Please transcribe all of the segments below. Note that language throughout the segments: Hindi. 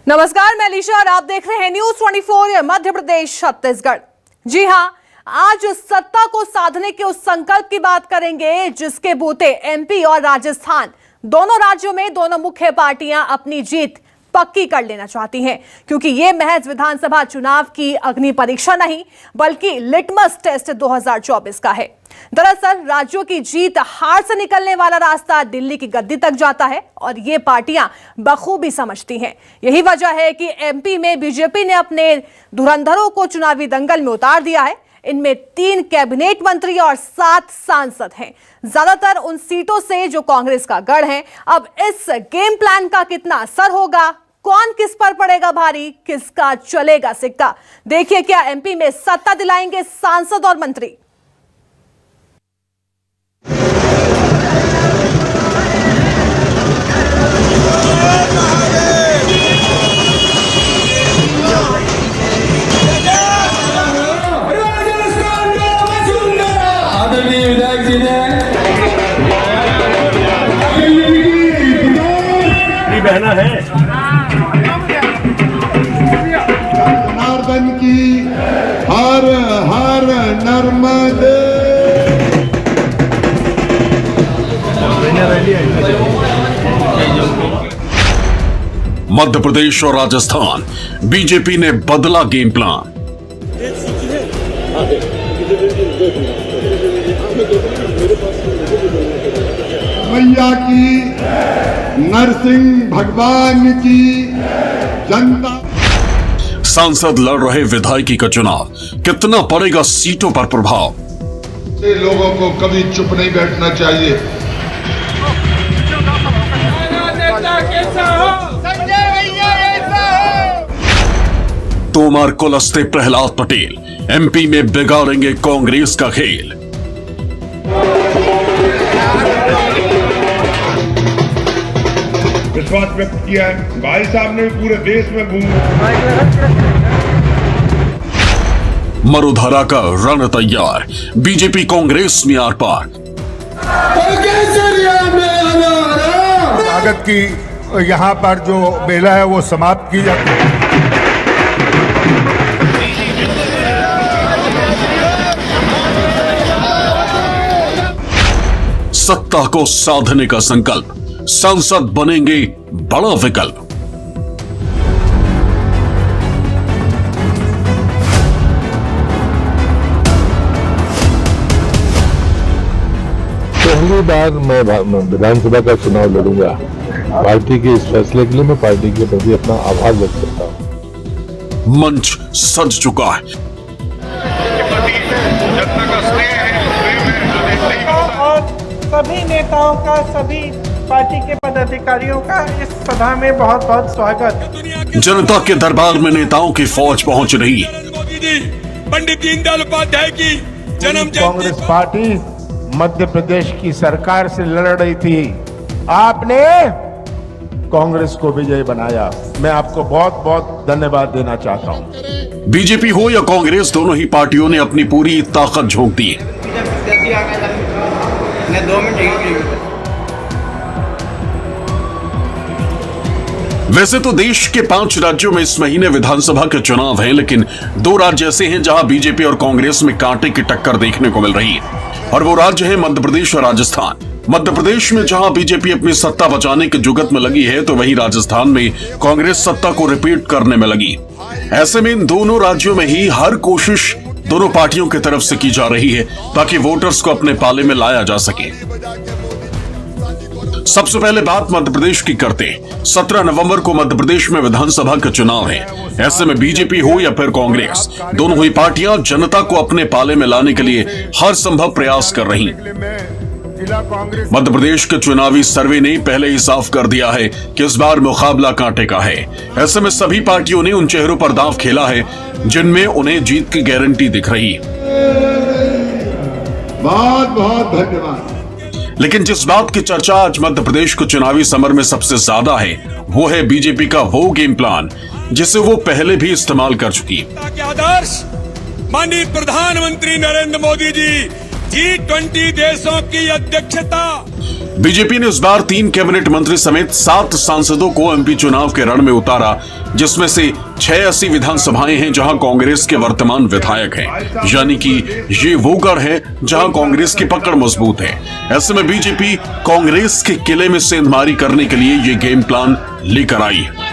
नमस्कार, मैं अलीशा और आप देख रहे हैं न्यूज 24 मध्य प्रदेश छत्तीसगढ़। जी हां, आज सत्ता को साधने के उस संकल्प की बात करेंगे जिसके बूते एमपी और राजस्थान दोनों राज्यों में दोनों मुख्य पार्टियां अपनी जीत पक्की कर लेना चाहती हैं, क्योंकि ये महज विधानसभा चुनाव की अग्नि परीक्षा नहीं बल्कि लिटमस टेस्ट 2024 का है। दरअसल राज्यों की जीत हार से निकलने वाला रास्ता दिल्ली की गद्दी तक जाता है और ये पार्टियां बखूबी समझती हैं। यही वजह है कि एमपी में बीजेपी ने अपने धुरंधरों को चुनावी दंगल में उतार दिया है। इनमें 3 कैबिनेट मंत्री और 7 सांसद हैं। ज्यादातर उन सीटों से जो कांग्रेस का गढ़ है। अब इस गेम प्लान का कितना असर होगा, कौन किस पर पड़ेगा भारी, किसका चलेगा सिक्का, देखिए क्या एमपी में सत्ता दिलाएंगे सांसद और मंत्री। बहना है जनार्दन की हर हर नर्मदे। मध्य प्रदेश और राजस्थान, बीजेपी ने बदला गेम प्लान। मैया की, नरसिंह भगवान की, जनता। सांसद लड़ रहे विधायकी का चुनाव, कितना पड़ेगा सीटों पर प्रभाव। लोगों को कभी चुप नहीं बैठना चाहिए। तोमर कुलस्ते प्रहलाद पटेल, एमपी में बिगाड़ेंगे कांग्रेस का खेल। विश्वास व्यक्त किया है। भाई साहब ने पूरे देश में मरुधरा का रण तैयार, बीजेपी कांग्रेस में आर पार। स्वागत की यहाँ पर जो बेला है वो समाप्त की जाती है। सत्ता को साधने का संकल्प, सांसद बनेंगे बड़ा विकल्प। पहली बार मैं विधानसभा का चुनाव लड़ूंगा। पार्टी के इस फैसले के लिए मैं पार्टी के प्रति अपना आभार व्यक्त करता हूं। मंच सज चुका है। और सभी नेताओं का, सभी पार्टी के पदाधिकारियों का इस सभा में बहुत बहुत स्वागत। जनता के दरबार में नेताओं की फौज पहुंच रही है। पंडित दीनदयाल उपाध्याय की जन्म कांग्रेस पार्टी मध्य प्रदेश की सरकार से लड़ रही थी, आपने कांग्रेस को विजयी बनाया। मैं आपको बहुत बहुत धन्यवाद देना चाहता हूं। बीजेपी हो या कांग्रेस, दोनों ही पार्टियों ने अपनी पूरी ताकत झोंक दी। वैसे तो देश के 5 राज्यों में इस महीने विधानसभा के चुनाव हैं, लेकिन 2 राज्य ऐसे हैं जहां बीजेपी और कांग्रेस में कांटे की टक्कर देखने को मिल रही है, और वो राज्य है मध्य प्रदेश और राजस्थान। मध्य प्रदेश में जहां बीजेपी अपनी सत्ता बचाने के जुगत में लगी है, तो वहीं राजस्थान में कांग्रेस सत्ता को रिपीट करने में लगी। ऐसे में इन दोनों राज्यों में ही हर कोशिश दोनों पार्टियों की तरफ से की जा रही है ताकि वोटर्स को अपने पाले में लाया जा सके। सबसे पहले बात मध्य प्रदेश की करते हैं। 17 नवंबर को मध्य प्रदेश में विधानसभा का चुनाव है। ऐसे में बीजेपी हो या फिर कांग्रेस, दोनों ही पार्टियां जनता को अपने पाले में लाने के लिए हर संभव प्रयास कर रही। मध्य प्रदेश के चुनावी सर्वे ने पहले ही साफ कर दिया है कि इस बार मुकाबला कांटे का है। ऐसे में सभी पार्टियों ने उन चेहरों पर दांव खेला है जिनमें उन्हें जीत की गारंटी दिख रही। बहुत बहुत धन्यवाद। लेकिन जिस बात की चर्चा आज मध्य प्रदेश के चुनावी समर में सबसे ज्यादा है, वो है बीजेपी का वो गेम प्लान जिसे वो पहले भी इस्तेमाल कर चुकी। आदर्श माननीय प्रधानमंत्री नरेंद्र मोदी जी G20 देशों की अध्यक्षता। बीजेपी ने इस बार 3 कैबिनेट मंत्री समेत 7 सांसदों को एमपी चुनाव के रण में उतारा, जिसमें से 6 ऐसी विधानसभाएं हैं जहां कांग्रेस के वर्तमान विधायक हैं, यानी कि ये वो गढ़ है जहां कांग्रेस की पकड़ मजबूत है। ऐसे में बीजेपी कांग्रेस के किले में सेंधमारी करने के लिए ये गेम प्लान लेकर आई है।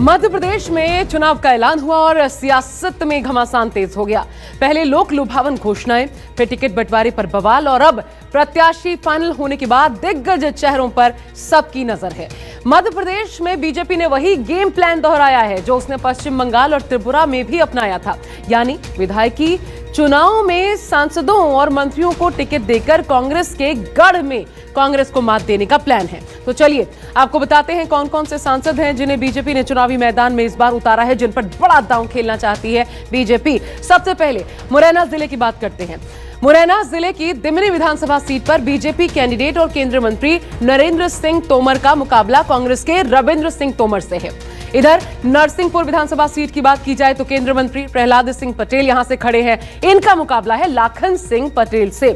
मध्य प्रदेश में चुनाव का ऐलान हुआ और सियासत में घमासान तेज हो गया। पहले लोक लुभावन घोषणाएं, फिर टिकट बंटवारे पर बवाल और अब प्रत्याशी फाइनल होने के बाद दिग्गज चेहरों पर सबकी नजर है। मध्य प्रदेश में बीजेपी ने वही गेम प्लान दोहराया है जो उसने पश्चिम बंगाल और त्रिपुरा में भी अपनाया था, यानी विधायकी चुनाव में सांसदों और मंत्रियों को टिकट देकर कांग्रेस के गढ़ में कांग्रेस को मात देने का प्लान है। तो चलिए आपको बताते हैं कौन कौन से सांसद हैं जिन्हें बीजेपी ने चुनावी मैदान में इस बार उतारा है, जिन पर बड़ा दांव खेलना चाहती है बीजेपी। सबसे पहले मुरैना जिले की बात करते हैं। मुरैना जिले की दिमनी विधानसभा सीट पर बीजेपी कैंडिडेट और केंद्रीय मंत्री नरेंद्र सिंह तोमर का मुकाबला कांग्रेस के रविंद्र सिंह तोमर से है। इधर नरसिंहपुर विधानसभा सीट की बात की जाए तो केंद्रीय मंत्री प्रहलाद सिंह पटेल यहां से खड़े हैं। इनका मुकाबला है लाखन सिंह पटेल से।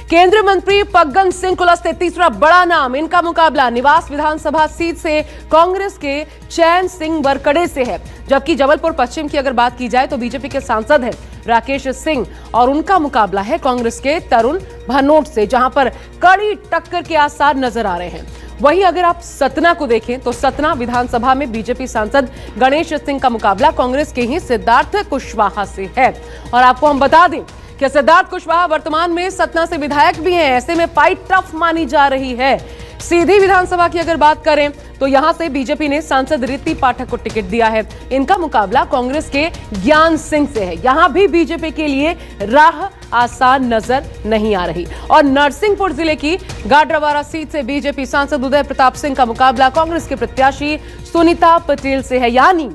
केंद्रीय मंत्री फग्गन सिंह कुलस्ते तीसरा बड़ा नाम, इनका मुकाबला निवास विधानसभा सीट से कांग्रेस के चैन सिंह वरकड़े से है। जबकि जबलपुर पश्चिम की अगर बात की जाए तो बीजेपी के सांसद हैं राकेश सिंह और उनका मुकाबला है कांग्रेस के तरुण भनोट से, जहां पर कड़ी टक्कर के आसार नजर आ रहे हैं। वहीं अगर आप सतना को देखें तो सतना विधानसभा में बीजेपी सांसद गणेश सिंह का मुकाबला कांग्रेस के ही सिद्धार्थ कुशवाहा से है। और आपको हम बता दें कि सिद्धार्थ कुशवाहा वर्तमान में सतना से विधायक भी हैं, ऐसे में फाइट टफ मानी जा रही है। सीधी विधानसभा की अगर बात करें तो यहां से बीजेपी ने सांसद रीति पाठक को टिकट दिया है। इनका मुकाबला कांग्रेस के ज्ञान सिंह से है। यहां भी बीजेपी के लिए राह आसान नजर नहीं आ रही। और नरसिंहपुर जिले की गाडरवारा सीट से बीजेपी सांसद उदय प्रताप सिंह का मुकाबला कांग्रेस के प्रत्याशी सुनीता पटेल से है। यानी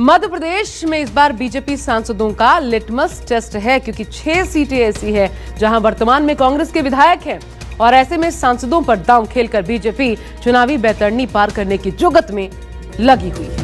मध्य प्रदेश में इस बार बीजेपी सांसदों का लिटमस टेस्ट है, क्योंकि 6 सीटें ऐसी है जहां वर्तमान में कांग्रेस के विधायक हैं और ऐसे में सांसदों पर दांव खेलकर बीजेपी चुनावी बैतरणी पार करने की जुगत में लगी हुई है।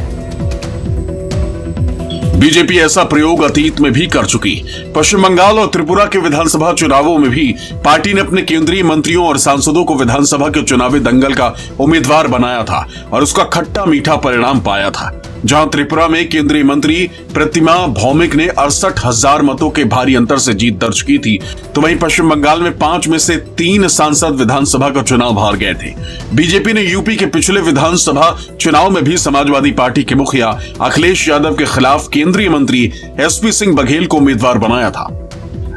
बीजेपी ऐसा प्रयोग अतीत में भी कर चुकी। पश्चिम बंगाल और त्रिपुरा के विधानसभा चुनावों में भी पार्टी ने अपने केंद्रीय मंत्रियों और सांसदों को विधानसभा के चुनावी दंगल का उम्मीदवार बनाया था और उसका खट्टा मीठा परिणाम पाया था। जहां त्रिपुरा में केंद्रीय मंत्री प्रतिमा भौमिक ने 68,000 मतों के भारी अंतर से जीत दर्ज की थी, तो वहीं पश्चिम बंगाल में 5 में से 3 सांसद विधानसभा का चुनाव हार गए थे। बीजेपी ने यूपी के पिछले विधानसभा चुनाव में भी समाजवादी पार्टी के मुखिया अखिलेश यादव के खिलाफ केंद्रीय मंत्री एसपी सिंह बघेल को उम्मीदवार बनाया था,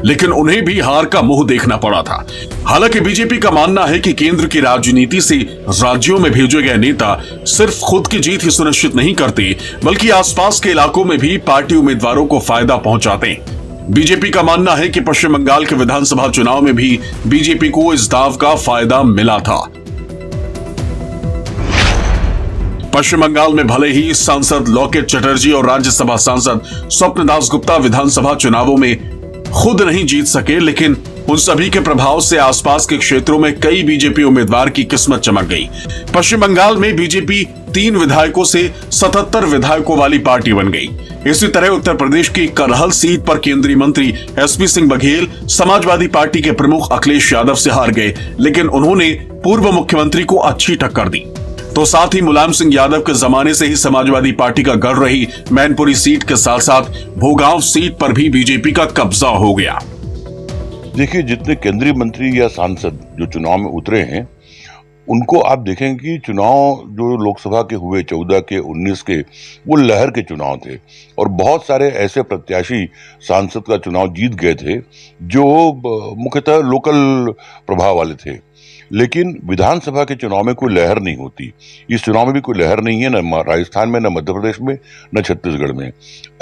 लेकिन उन्हें भी हार का मुंह देखना पड़ा था। हालांकि बीजेपी का मानना है कि केंद्र की राजनीति से राज्यों में भेजे गए नेता सिर्फ खुद की जीत ही सुनिश्चित नहीं करते, बल्कि आसपास के इलाकों में भी पार्टी उम्मीदवारों को फायदा पहुंचाते हैं। बीजेपी का मानना है कि पश्चिम बंगाल के विधानसभा चुनाव में भी बीजेपी को इस दाव का फायदा मिला था। पश्चिम बंगाल में भले ही सांसद लॉकेट चटर्जी और राज्यसभा सांसद स्वप्न दास गुप्ता विधानसभा चुनावों में खुद नहीं जीत सके, लेकिन उन सभी के प्रभाव से आसपास के क्षेत्रों में कई बीजेपी उम्मीदवार की किस्मत चमक गई। पश्चिम बंगाल में बीजेपी 3 विधायकों से 77 विधायकों वाली पार्टी बन गई। इसी तरह उत्तर प्रदेश की करहल सीट पर केंद्रीय मंत्री एसपी सिंह बघेल समाजवादी पार्टी के प्रमुख अखिलेश यादव से हार गए, लेकिन उन्होंने पूर्व मुख्यमंत्री को अच्छी टक्कर दी। तो साथ ही मुलायम सिंह यादव के जमाने से ही समाजवादी पार्टी का गढ़ रही मैनपुरी सीट के साथ साथ भोगांव सीट पर भी बीजेपी का कब्जा हो गया। देखिए, जितने केंद्रीय मंत्री या सांसद जो चुनाव में उतरे हैं, उनको आप देखेंगे कि चुनाव जो लोकसभा के हुए 14 के 19 के, वो लहर के चुनाव थे और बहुत सारे ऐसे प्रत्याशी सांसद का चुनाव जीत गए थे जो मुख्यतः लोकल प्रभाव वाले थे। लेकिन विधानसभा के चुनाव में कोई लहर नहीं होती। इस चुनाव में भी कोई लहर नहीं है, न राजस्थान में, न मध्य प्रदेश में, न छत्तीसगढ़ में।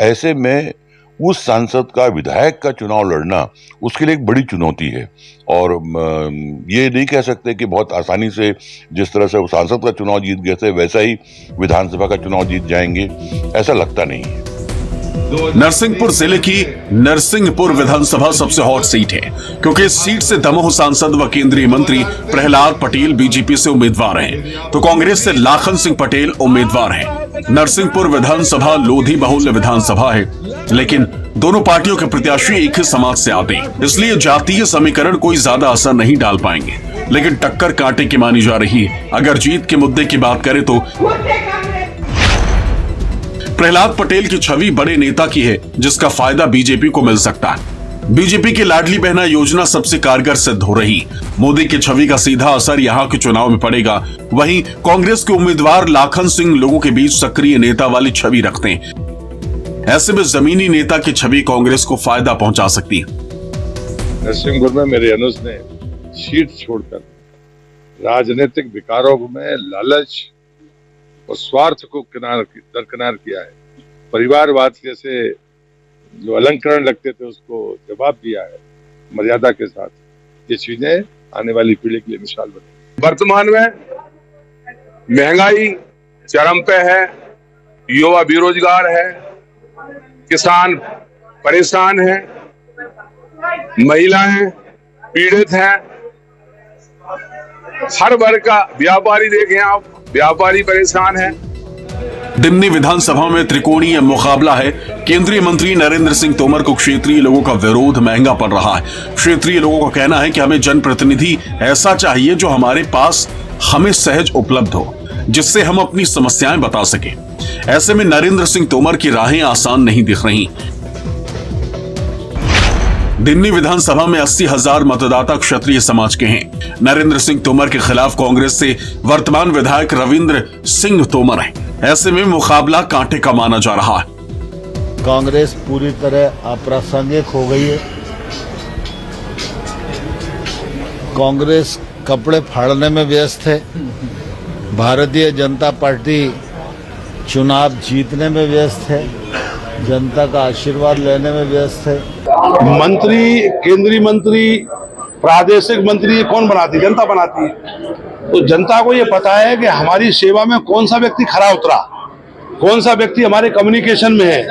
ऐसे में उस सांसद का, विधायक का चुनाव लड़ना उसके लिए एक बड़ी चुनौती है और ये नहीं कह सकते कि बहुत आसानी से जिस तरह से वो सांसद का चुनाव जीत गए थे वैसा ही विधानसभा का चुनाव जीत जाएंगे, ऐसा लगता नहीं है। नरसिंहपुर जिले की नरसिंहपुर विधानसभा सबसे हॉट सीट है, क्योंकि इस सीट से दमोह सांसद व केंद्रीय मंत्री प्रहलाद पटेल बीजेपी से उम्मीदवार हैं, तो कांग्रेस से लाखन सिंह पटेल उम्मीदवार हैं। नरसिंहपुर विधानसभा लोधी बहुल्य विधानसभा है, लेकिन दोनों पार्टियों के प्रत्याशी एक ही समाज से आते हैं, इसलिए जातीय समीकरण कोई ज्यादा असर नहीं डाल पाएंगे। लेकिन टक्कर कांटे की मानी जा रही है। अगर जीत के मुद्दे की बात करें तो प्रहलाद पटेल की छवि बड़े नेता की है, जिसका फायदा बीजेपी को मिल सकता है। बीजेपी की लाडली बहना योजना सबसे कारगर सिद्ध हो रही। मोदी की छवि का सीधा असर यहां के चुनाव में पड़ेगा। वहीं कांग्रेस के उम्मीदवार लाखन सिंह लोगों के बीच सक्रिय नेता वाली छवि रखते हैं। ऐसे में जमीनी नेता की छवि कांग्रेस को फायदा पहुंचा सकती है। नरसिंहपुर में मेरे अनुज ने सीट छोड़कर राजनीतिक विकारों में लालच और स्वार्थ को दरकिनार किया है। परिवारवाद जैसे जो अलंकरण लगते थे उसको जवाब दिया है मर्यादा के साथ। ये चीजें आने वाली पीढ़ी के लिए मिसाल बनेगी। वर्तमान में महंगाई चरम पे है, युवा बेरोजगार है, किसान परेशान है, महिलाएं पीड़ित हैं, हर वर्ग का व्यापारी देखें आप, व्यापारी परेशान है। दिमनी विधानसभा में त्रिकोणीय मुकाबला है। केंद्रीय मंत्री नरेंद्र सिंह तोमर को क्षेत्रीय लोगों का विरोध महंगा पड़ रहा है। क्षेत्रीय लोगों का कहना है कि हमें जनप्रतिनिधि ऐसा चाहिए जो हमारे पास हमें सहज उपलब्ध हो, जिससे हम अपनी समस्याएं बता सकें। ऐसे में नरेंद्र सिंह तोमर की राहें आसान नहीं दिख रही। दिमनी विधानसभा में 80,000 मतदाता क्षत्रिय समाज के हैं। नरेंद्र सिंह तोमर के खिलाफ कांग्रेस से वर्तमान विधायक रविंद्र सिंह तोमर हैं। ऐसे में मुकाबला कांटे का माना जा रहा है। कांग्रेस पूरी तरह अप्रासंगिक हो गई है। कांग्रेस कपड़े फाड़ने में व्यस्त है। भारतीय जनता पार्टी चुनाव जीतने में व्यस्त है, जनता का आशीर्वाद लेने में व्यस्त है। मंत्री, केंद्रीय मंत्री, प्रादेशिक मंत्री ये कौन बनाती है? जनता बनाती है। तो जनता को ये पता है कि हमारी सेवा में कौन सा व्यक्ति खरा उतरा, कौन सा व्यक्ति हमारे कम्युनिकेशन में है,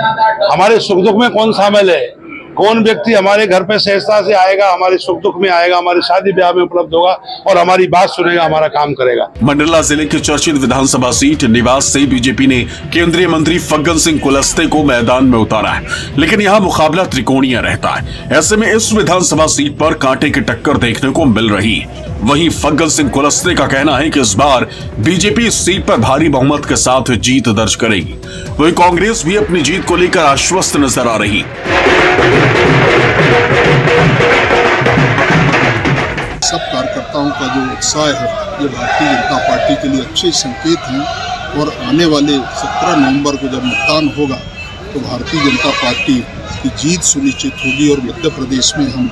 हमारे सुख दुख में कौन शामिल है, कौन व्यक्ति हमारे घर पे सहजता से आएगा, हमारे सुख दुख में आएगा, हमारी शादी ब्याह में उपलब्ध होगा और हमारी बात सुनेगा, हमारा काम करेगा। मंडला जिले की चर्चित विधानसभा सीट निवास से बीजेपी ने केंद्रीय मंत्री फग्गन सिंह कुलस्ते को मैदान में उतारा है, लेकिन यहाँ मुकाबला त्रिकोणीय रहता है। ऐसे में इस विधानसभा सीट पर कांटे की टक्कर देखने को मिल रही है। वहीं फग्गन सिंह कुलस्ते का कहना है कि इस बार बीजेपी इस सीट पर भारी बहुमत के साथ जीत दर्ज करेगी। वहीं कांग्रेस भी अपनी जीत को लेकर आश्वस्त नजर आ रही। सब कार्यकर्ताओं का जो उत्साह है ये भारतीय जनता पार्टी के लिए अच्छे संकेत हैं और आने वाले 17 नवंबर को जब मतदान होगा तो भारतीय जनता पार्टी की जीत सुनिश्चित होगी और मध्य प्रदेश में हम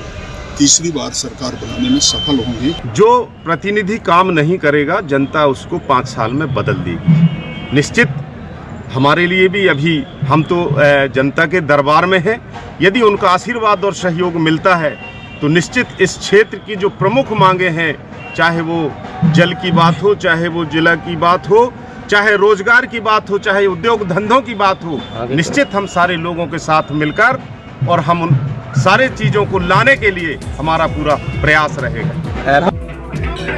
तीसरी बार सरकार बनाने में सफल होंगे। जो प्रतिनिधि काम नहीं करेगा जनता उसको 5 साल में बदल देगी। निश्चित हमारे लिए भी अभी हम तो जनता के दरबार में हैं। यदि उनका आशीर्वाद और सहयोग मिलता है तो निश्चित इस क्षेत्र की जो प्रमुख मांगे हैं, चाहे वो जल की बात हो, चाहे वो जिला की बात हो, चाहे रोजगार की बात हो, चाहे उद्योग धंधों की बात हो, निश्चित हम सारे लोगों के साथ मिलकर और हम उन सारे चीजों को लाने के लिए हमारा पूरा प्रयास रहेगा।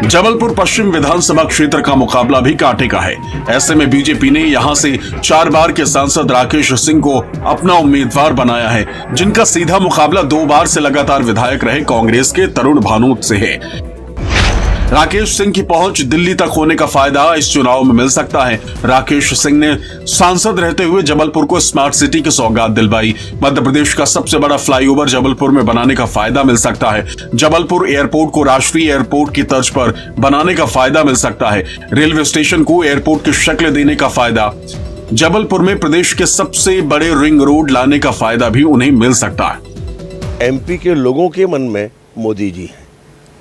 जबलपुर पश्चिम विधानसभा क्षेत्र का मुकाबला भी कांटे का है। ऐसे में बीजेपी ने यहां से 4 बार के सांसद राकेश सिंह को अपना उम्मीदवार बनाया है, जिनका सीधा मुकाबला 2 बार से लगातार विधायक रहे कांग्रेस के तरुण भानोत से है। राकेश सिंह की पहुंच दिल्ली तक होने का फायदा इस चुनाव में मिल सकता है। राकेश सिंह ने सांसद रहते हुए जबलपुर को स्मार्ट सिटी की सौगात दिलवाई। मध्य प्रदेश का सबसे बड़ा फ्लाईओवर जबलपुर में बनाने का फायदा मिल सकता है। जबलपुर एयरपोर्ट को राष्ट्रीय एयरपोर्ट की तर्ज पर बनाने का फायदा मिल सकता है। रेलवे स्टेशन को एयरपोर्ट की शक्ल देने का फायदा, जबलपुर में प्रदेश के सबसे बड़े रिंग रोड लाने का फायदा भी उन्हें मिल सकता है। एमपी के लोगों के मन में मोदी जी हैं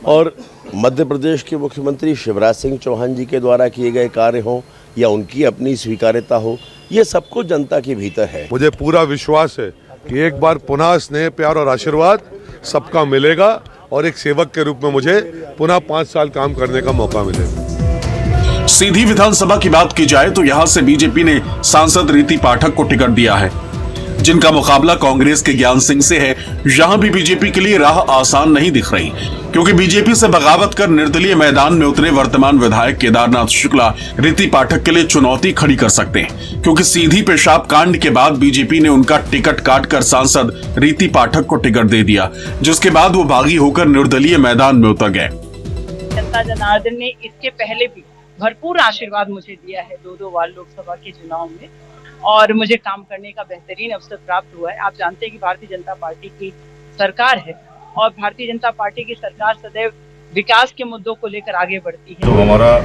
और मध्य प्रदेश के मुख्यमंत्री शिवराज सिंह चौहान जी के द्वारा किए गए कार्य हों या उनकी अपनी स्वीकार्यता हो, ये सब कुछ जनता के भीतर है। मुझे पूरा विश्वास है कि एक बार पुनः स्नेह, प्यार और आशीर्वाद सबका मिलेगा और एक सेवक के रूप में मुझे पुनः 5 साल काम करने का मौका मिलेगा। सीधी विधानसभा की बात की जाए तो यहां से बीजेपी ने सांसद रीति पाठक को टिकट दिया है। जिनका मुकाबला कांग्रेस के ज्ञान सिंह से है। यहां भी बीजेपी के लिए राह आसान नहीं दिख रही, क्योंकि बीजेपी से बगावत कर निर्दलीय मैदान में उतरे वर्तमान विधायक केदारनाथ शुक्ला रीति पाठक के लिए चुनौती खड़ी कर सकते हैं, क्योंकि सीधी पेशाब कांड के बाद बीजेपी ने उनका टिकट काटकर सांसद रीति पाठक को टिकट दे दिया, जिसके बाद वो बागी होकर निर्दलीय मैदान में उतर गए। जनता जनार्दन ने इसके पहले भी भरपूर आशीर्वाद मुझे दिया है 2 बार लोकसभा के चुनाव में, और मुझे काम करने का बेहतरीन अवसर प्राप्त हुआ है। आप जानते हैं कि भारतीय जनता पार्टी की सरकार है और भारतीय जनता पार्टी की सरकार सदैव विकास के मुद्दों को लेकर आगे बढ़ती है। तो हमारा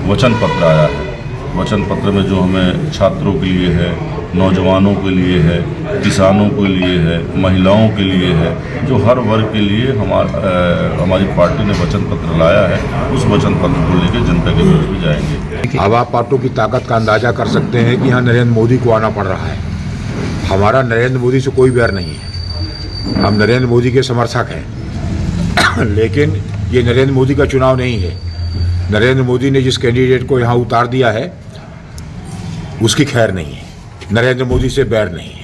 वचन पत्र आया है, वचन पत्र में जो हमें छात्रों के लिए है, नौजवानों के लिए है, किसानों के लिए है, महिलाओं के लिए है, जो हर वर्ग के लिए हमारी पार्टी ने वचन पत्र लाया है, उस वचन पत्र को लेकर जनता के बीच में जाएंगे। अब आप पार्टियों की ताकत का अंदाजा कर सकते हैं कि यहाँ नरेंद्र मोदी को आना पड़ रहा है। हमारा नरेंद्र मोदी से कोई बैर नहीं है, हम नरेंद्र मोदी के समर्थक हैं लेकिन ये नरेंद्र मोदी का चुनाव नहीं है। नरेंद्र मोदी ने जिस कैंडिडेट को यहाँ उतार दिया है उसकी खैर नहीं है, नरेंद्र मोदी से बैर नहीं है।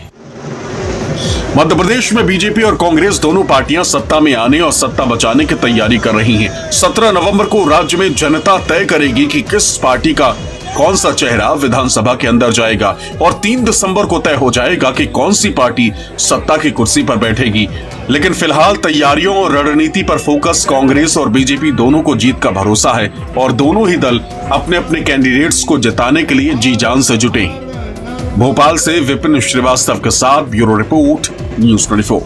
मध्य प्रदेश में बीजेपी और कांग्रेस दोनों पार्टियां सत्ता में आने और सत्ता बचाने की तैयारी कर रही हैं। 17 नवंबर को राज्य में जनता तय करेगी कि किस पार्टी का कौन सा चेहरा विधानसभा के अंदर जाएगा, और 3 दिसंबर को तय हो जाएगा कि कौन सी पार्टी सत्ता की कुर्सी पर बैठेगी। लेकिन फिलहाल तैयारियों और रणनीति पर फोकस कांग्रेस और बीजेपी दोनों को जीत का भरोसा है, और दोनों ही दल अपने अपने कैंडिडेट्स को जिताने के लिए जी जान से जुटे हैं। भोपाल से विपिन श्रीवास्तव के साथ ब्यूरो रिपोर्ट, न्यूज़ 24।